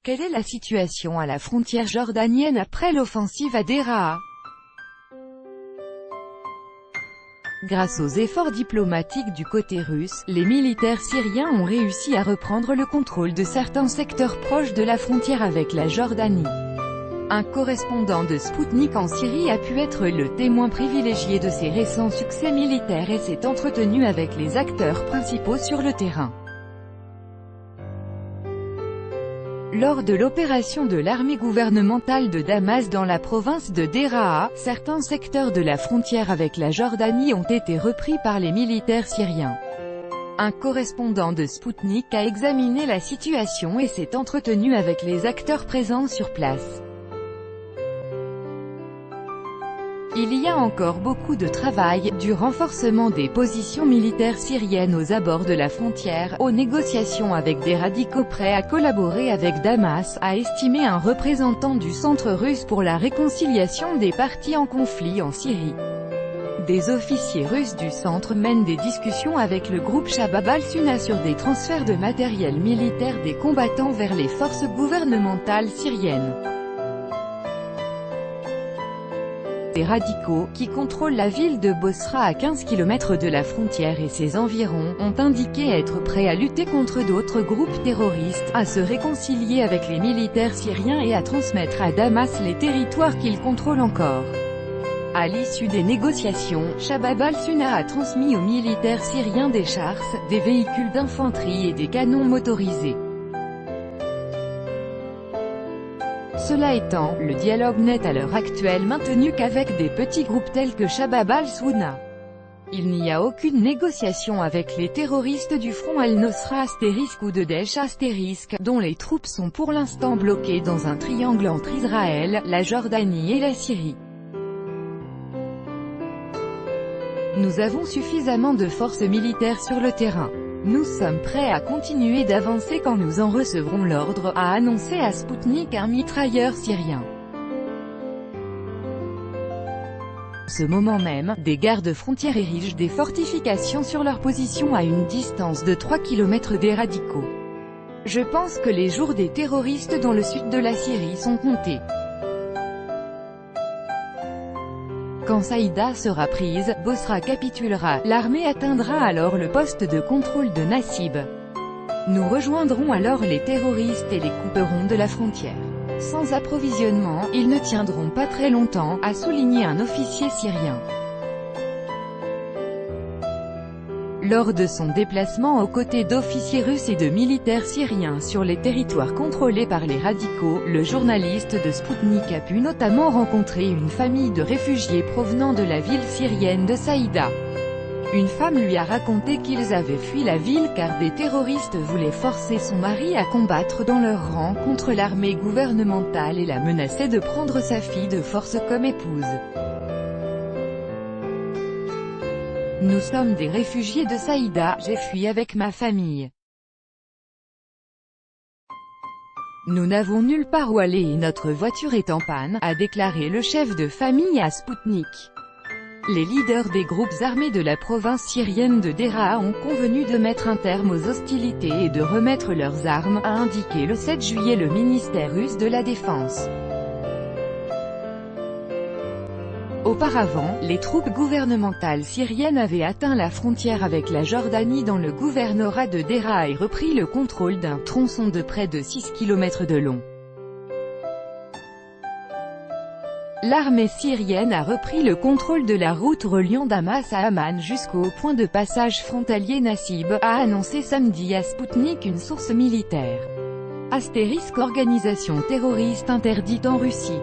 Quelle est la situation à la frontière jordanienne après l'offensive à Deraa? Grâce aux efforts diplomatiques du côté russe, les militaires syriens ont réussi à reprendre le contrôle de certains secteurs proches de la frontière avec la Jordanie. Un correspondant de Sputnik en Syrie a pu être le témoin privilégié de ces récents succès militaires et s'est entretenu avec les acteurs principaux sur le terrain. Lors de l'opération de l'armée gouvernementale de Damas dans la province de Deraa, certains secteurs de la frontière avec la Jordanie ont été repris par les militaires syriens. Un correspondant de Sputnik a examiné la situation et s'est entretenu avec les acteurs présents sur place. Il y a encore beaucoup de travail, du renforcement des positions militaires syriennes aux abords de la frontière, aux négociations avec des radicaux prêts à collaborer avec Damas, a estimé un représentant du Centre russe pour la réconciliation des parties en conflit en Syrie. Des officiers russes du centre mènent des discussions avec le groupe Shabab al-Sunna sur des transferts de matériel militaire des combattants vers les forces gouvernementales syriennes. Les radicaux, qui contrôlent la ville de Bosra à 15 km de la frontière et ses environs, ont indiqué être prêts à lutter contre d'autres groupes terroristes, à se réconcilier avec les militaires syriens et à transmettre à Damas les territoires qu'ils contrôlent encore. À l'issue des négociations, Shabab al-Sunna a transmis aux militaires syriens des chars, des véhicules d'infanterie et des canons motorisés. Cela étant, le dialogue n'est à l'heure actuelle maintenu qu'avec des petits groupes tels que Shabab al-Sunna. Il n'y a aucune négociation avec les terroristes du Front al-Nosra * ou de Daesh *, dont les troupes sont pour l'instant bloquées dans un triangle entre Israël, la Jordanie et la Syrie. Nous avons suffisamment de forces militaires sur le terrain. Nous sommes prêts à continuer d'avancer quand nous en recevrons l'ordre, a annoncé à Sputnik un mitrailleur syrien. À ce moment même, des gardes-frontières érigent des fortifications sur leur position à une distance de 3 km des radicaux. Je pense que les jours des terroristes dans le sud de la Syrie sont comptés. Quand Saïda sera prise, Bosra capitulera, l'armée atteindra alors le poste de contrôle de Nassib. Nous rejoindrons alors les terroristes et les couperons de la frontière. Sans approvisionnement, ils ne tiendront pas très longtemps, a souligné un officier syrien. Lors de son déplacement aux côtés d'officiers russes et de militaires syriens sur les territoires contrôlés par les radicaux, le journaliste de Sputnik a pu notamment rencontrer une famille de réfugiés provenant de la ville syrienne de Saïda. Une femme lui a raconté qu'ils avaient fui la ville car des terroristes voulaient forcer son mari à combattre dans leur rang contre l'armée gouvernementale et la menaçaient de prendre sa fille de force comme épouse. Nous sommes des réfugiés de Saïda, j'ai fui avec ma famille. Nous n'avons nulle part où aller et notre voiture est en panne, a déclaré le chef de famille à Sputnik. Les leaders des groupes armés de la province syrienne de Deraa ont convenu de mettre un terme aux hostilités et de remettre leurs armes, a indiqué le 7 juillet le ministère russe de la Défense. Auparavant, les troupes gouvernementales syriennes avaient atteint la frontière avec la Jordanie dans le gouvernorat de Deraa et repris le contrôle d'un tronçon de près de 6 km de long. L'armée syrienne a repris le contrôle de la route reliant Damas à Amman jusqu'au point de passage frontalier Nassib, a annoncé samedi à Sputnik une source militaire. * Organisation terroriste interdite en Russie.